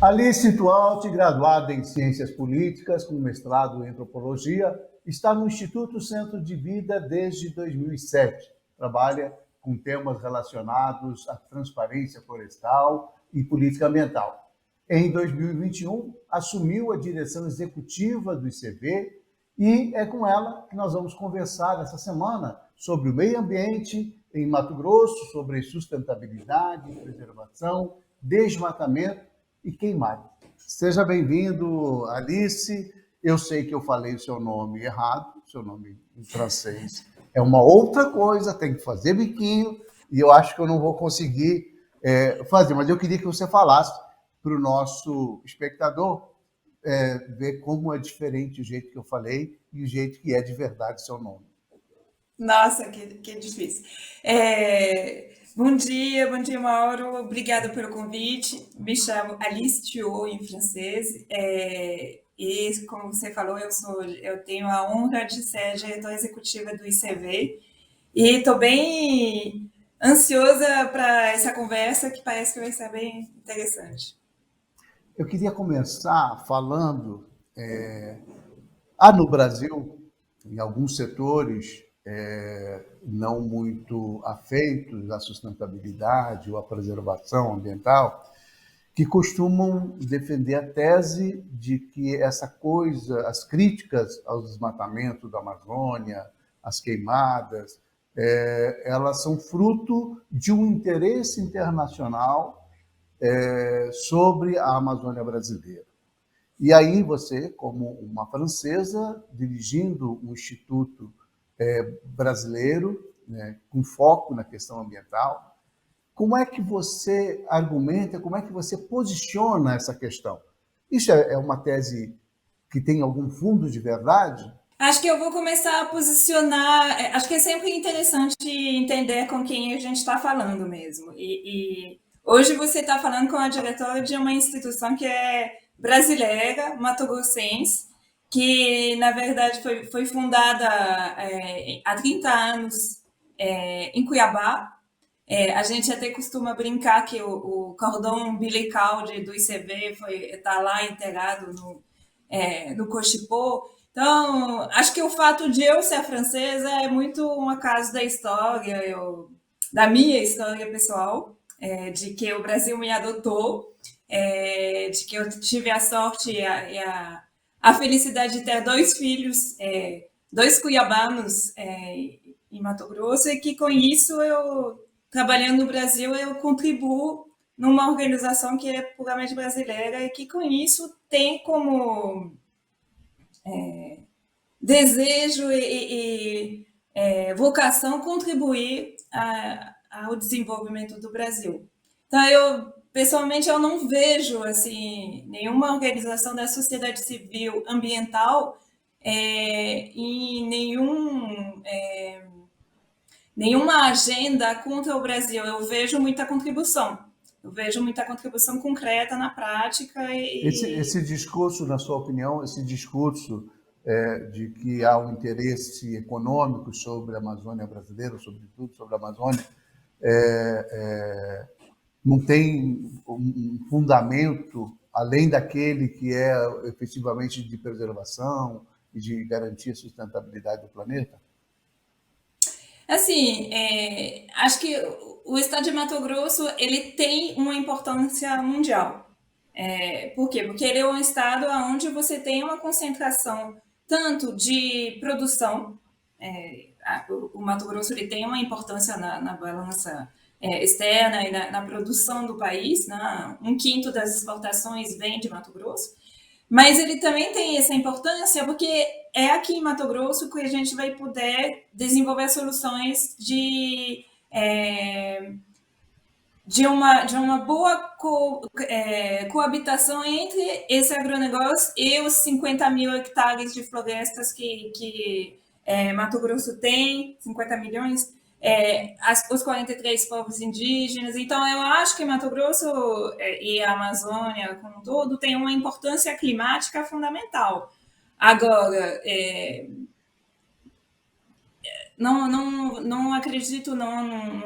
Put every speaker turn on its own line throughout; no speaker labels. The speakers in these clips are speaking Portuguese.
Alice Tualti, graduada em Ciências Políticas, com mestrado em Antropologia, está no Instituto Centro de Vida desde 2007. Trabalha com temas relacionados à transparência florestal e política ambiental. Em 2021, assumiu a direção executiva do ICV e é com ela que nós vamos conversar essa semana sobre o meio ambiente em Mato Grosso, sobre sustentabilidade, preservação, desmatamento e queimado. Seja bem-vindo, Alice. Eu sei que eu falei o seu nome errado, seu nome em francês é uma outra coisa, tem que fazer biquinho, e eu acho que eu não vou conseguir fazer, mas eu queria que você falasse para o nosso espectador ver como é diferente o jeito que eu falei e o jeito que é de verdade seu nome.
Nossa, que difícil. Bom dia, Mauro. Obrigada pelo convite. Me chamo Alice Thiot, em francês. E, como você falou, eu tenho a honra de ser diretora executiva do ICV. E estou bem ansiosa para essa conversa, que parece que vai ser bem interessante.
Eu queria começar falando... Há no Brasil, em alguns setores não muito afeitos à sustentabilidade ou à preservação ambiental, que costumam defender a tese de que essa coisa, as críticas ao desmatamento da Amazônia, as queimadas, elas são fruto de um interesse internacional sobre a Amazônia brasileira. E aí você, como uma francesa, dirigindo um instituto brasileiro, né, com foco na questão ambiental, como é que você argumenta, como é que você posiciona essa questão? Isso é uma tese que tem algum fundo de verdade?
Acho que eu vou começar a posicionar. Acho que é sempre interessante entender com quem a gente está falando mesmo. E hoje você está falando com a diretora de uma instituição que é brasileira, mato-grossense, que na verdade foi fundada há 30 anos em Cuiabá. A gente até costuma brincar que o cordão umbilical do ICV está lá integrado no Cochipô. Então, acho que o fato de eu ser francesa é muito um acaso da história, da minha história pessoal, de que o Brasil me adotou, de que eu tive a sorte e a felicidade de ter dois filhos, dois cuiabanos em Mato Grosso, e que com isso trabalhando no Brasil, eu contribuo numa organização que é puramente brasileira e que com isso tem como desejo e vocação contribuir ao desenvolvimento do Brasil. Então, pessoalmente, eu não vejo assim nenhuma organização da sociedade civil ambiental em nenhuma agenda contra o Brasil. Eu vejo muita contribuição. Eu vejo muita contribuição concreta na prática.
Esse discurso, na sua opinião, esse discurso de que há um interesse econômico sobre a Amazônia brasileira, sobretudo sobre a Amazônia, não tem um fundamento além daquele que é efetivamente de preservação e de garantir a sustentabilidade do planeta?
Assim, acho que o estado de Mato Grosso ele tem uma importância mundial. Por quê? Porque ele é um estado onde você tem uma concentração tanto de produção, o Mato Grosso ele tem uma importância na balança externa e na produção do país, né? 1/5 das exportações vem de Mato Grosso, mas ele também tem essa importância porque é aqui em Mato Grosso que a gente vai poder desenvolver soluções de uma boa coabitação entre esse agronegócio e os 50 mil hectares de florestas que Mato Grosso tem, 50 milhões, os 43 povos indígenas. Então, eu acho que Mato Grosso e a Amazônia, como um todo, tem uma importância climática fundamental. Agora, não acredito numa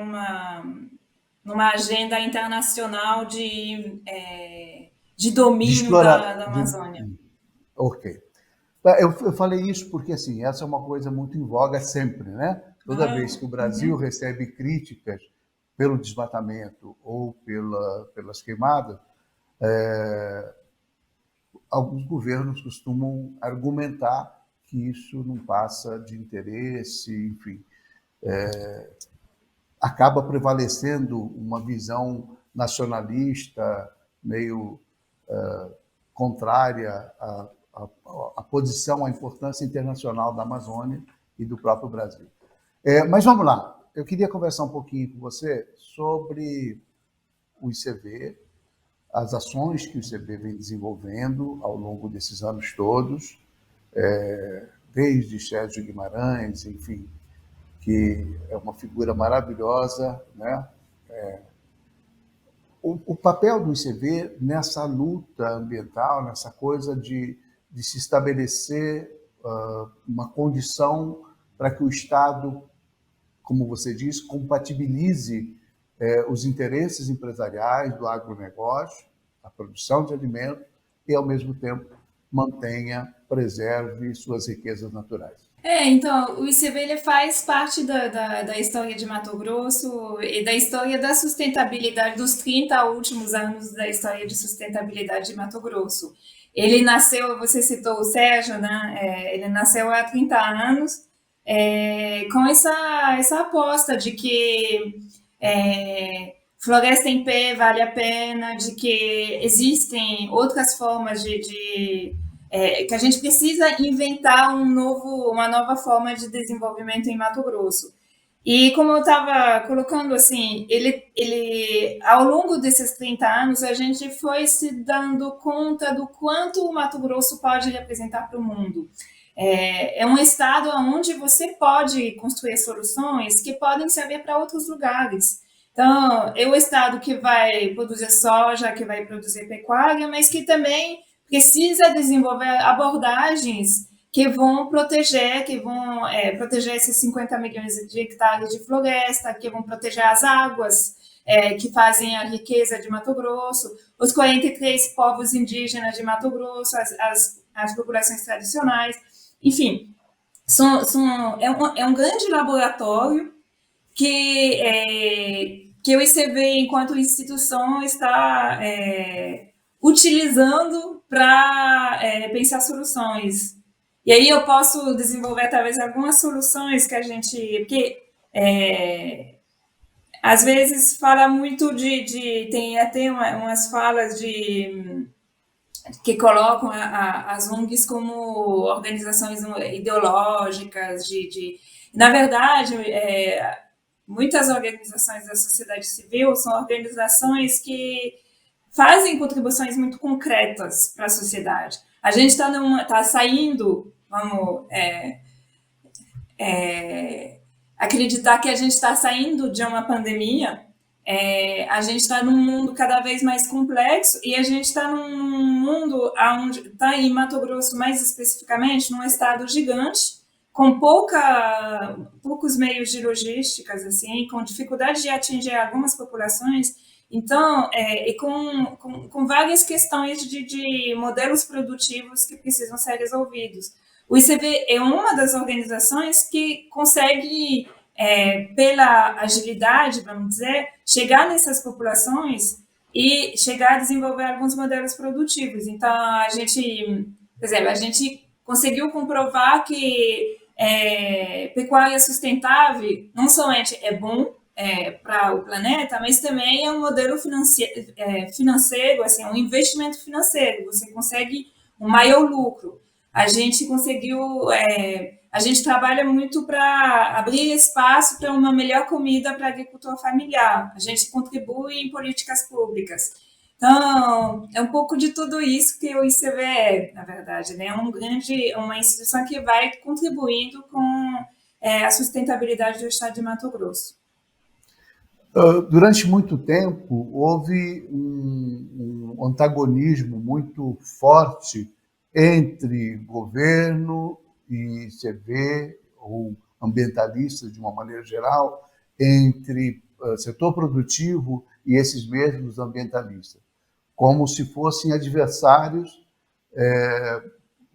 agenda internacional de de domínio da Amazônia.
Ok. Eu falei isso porque, assim, essa é uma coisa muito em voga sempre, né? Toda vez que o Brasil recebe críticas pelo desmatamento ou pelas queimadas, alguns governos costumam argumentar que isso não passa de interesse, enfim. Acaba prevalecendo uma visão nacionalista, meio contrária à posição, à importância internacional da Amazônia e do próprio Brasil. Mas vamos lá, eu queria conversar um pouquinho com você sobre o ICV, as ações que o ICV vem desenvolvendo ao longo desses anos todos, desde Sérgio Guimarães, enfim, que é uma figura maravilhosa, né? O papel do ICV nessa luta ambiental, nessa coisa de se estabelecer uma condição para que o Estado, como você diz, compatibilize os interesses empresariais do agronegócio, a produção de alimentos, e, ao mesmo tempo, preserve suas riquezas naturais.
Então, o ICV ele faz parte da história de Mato Grosso e da história da sustentabilidade dos 30 últimos anos da história de sustentabilidade de Mato Grosso. Ele nasceu, você citou o Sérgio, né? Ele nasceu há 30 anos com essa aposta de que floresta em pé vale a pena, de que existem outras formas que a gente precisa inventar uma nova forma de desenvolvimento em Mato Grosso. E como eu estava colocando, assim, ao longo desses 30 anos, a gente foi se dando conta do quanto o Mato Grosso pode representar para o mundo. É um estado onde você pode construir soluções que podem servir para outros lugares. Então, é um estado que vai produzir soja, que vai produzir pecuária, mas que também precisa desenvolver abordagens que vão proteger esses 50 milhões de hectares de floresta, que vão proteger as águas que fazem a riqueza de Mato Grosso, os 43 povos indígenas de Mato Grosso, as populações tradicionais, enfim, é um grande laboratório que o ICV, enquanto instituição, está utilizando para pensar soluções. E aí eu posso desenvolver talvez algumas soluções que a gente... Porque às vezes fala muito tem até umas falas que colocam as ONGs como organizações ideológicas, na verdade, muitas organizações da sociedade civil são organizações que fazem contribuições muito concretas para a sociedade. A gente está saindo, vamos acreditar que a gente está saindo de uma pandemia, a gente está num mundo cada vez mais complexo e a gente está num mundo onde está em Mato Grosso, mais especificamente, num estado gigante, com poucos meios de logísticas, assim, com dificuldade de atingir algumas populações. Então, e com várias questões de modelos produtivos que precisam ser resolvidos. O ICV é uma das organizações que consegue, pela agilidade, vamos dizer, chegar nessas populações e chegar a desenvolver alguns modelos produtivos. Então, por exemplo, a gente conseguiu comprovar que pecuária sustentável não somente é bom para o planeta, mas também é um modelo financeiro, assim, um investimento financeiro. Você consegue um maior lucro. A gente a gente trabalha muito para abrir espaço para uma melhor comida para a agricultura familiar. A gente contribui em políticas públicas. Então, é um pouco de tudo isso que o ICV é, na verdade, né? Uma instituição que vai contribuindo com a sustentabilidade do estado de Mato Grosso.
Durante muito tempo, houve um antagonismo muito forte entre governo e ICV, ou ambientalistas de uma maneira geral, entre setor produtivo e esses mesmos ambientalistas. como se fossem adversários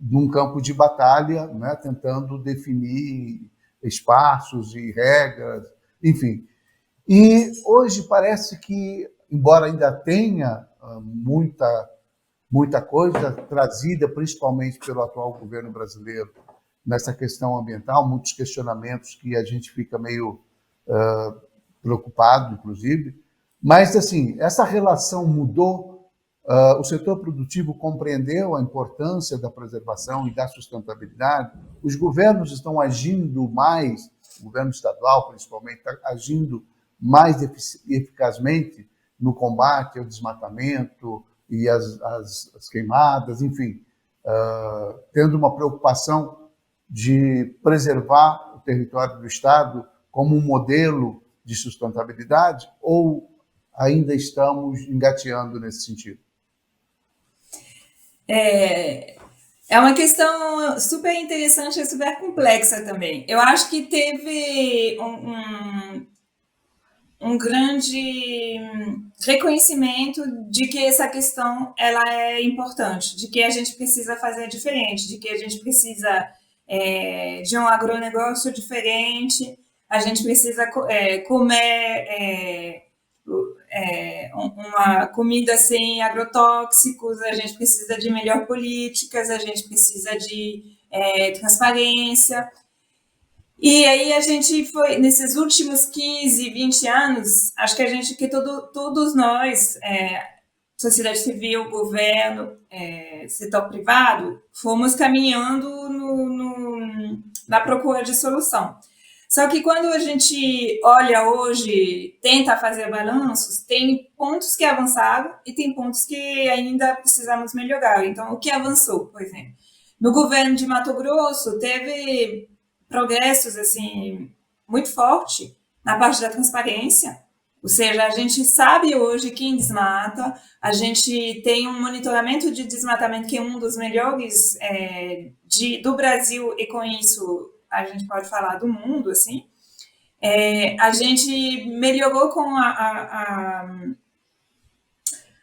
num campo de batalha, né, tentando definir espaços e regras, enfim. E hoje parece que, embora ainda tenha muita coisa trazida, principalmente pelo atual governo brasileiro, nessa questão ambiental, muitos questionamentos que a gente fica meio preocupado, inclusive, mas, assim, essa relação mudou. O setor produtivo compreendeu a importância da preservação e da sustentabilidade. Os governos estão agindo mais, o governo estadual, principalmente, está agindo mais eficazmente no combate ao desmatamento e às queimadas, enfim, tendo uma preocupação de preservar o território do Estado como um modelo de sustentabilidade, ou ainda estamos engateando nesse sentido?
É uma questão super interessante e super complexa também. Eu acho que teve um grande reconhecimento de que essa questão ela é importante, de que a gente precisa fazer diferente, de que a gente precisa de um agronegócio diferente, a gente precisa comer uma comida sem agrotóxicos, a gente precisa de melhores políticas, a gente precisa de transparência. E aí a gente foi, nesses últimos 15, 20 anos, acho que todos nós, sociedade civil, governo, setor privado, fomos caminhando na procura de solução. Só que quando a gente olha hoje, tenta fazer balanços, tem pontos que avançaram e tem pontos que ainda precisamos melhorar. Então, o que avançou, por exemplo? No governo de Mato Grosso, teve progressos assim, muito forte na parte da transparência, ou seja, a gente sabe hoje quem desmata, a gente tem um monitoramento de desmatamento que é um dos melhores do Brasil, e com isso a gente pode falar do mundo, assim. A gente melhorou com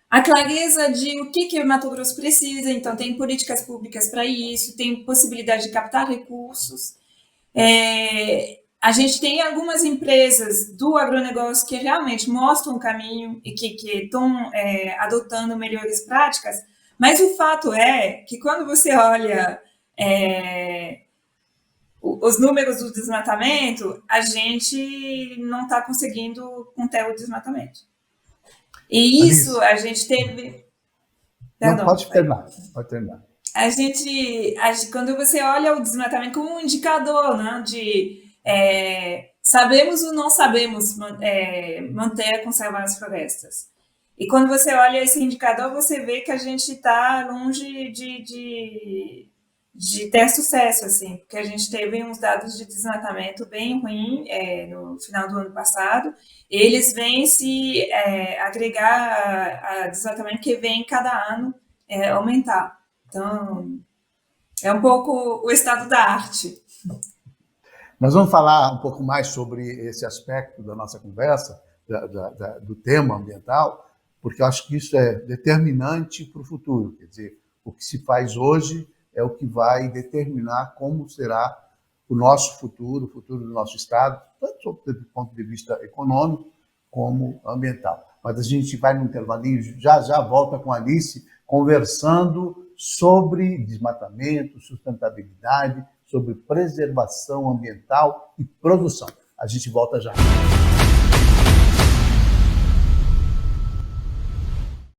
a clareza de o que o Mato Grosso precisa, então tem políticas públicas para isso, tem possibilidade de captar recursos. A gente tem algumas empresas do agronegócio que realmente mostram o caminho e que estão adotando melhores práticas, mas o fato é que quando você olha os números do desmatamento, a gente não está conseguindo conter o desmatamento. E isso a gente teve...
Perdão, pode terminar.
Quando você olha o desmatamento como um indicador, né, de sabemos ou não sabemos manter, conservar as florestas. E quando você olha esse indicador, você vê que a gente está longe de ter sucesso, assim, porque a gente teve uns dados de desmatamento bem ruim no final do ano passado. Eles vêm se agregar a desmatamento que vem cada ano aumentar. Então, é um pouco o estado da arte.
Nós vamos falar um pouco mais sobre esse aspecto da nossa conversa, do tema ambiental, porque eu acho que isso é determinante para o futuro. Quer dizer, o que se faz hoje é o que vai determinar como será o nosso futuro, o futuro do nosso Estado, tanto do ponto de vista econômico como ambiental. Mas a gente vai num intervalinho, já volta com a Alice, conversando sobre desmatamento, sustentabilidade, sobre preservação ambiental e produção. A gente volta já.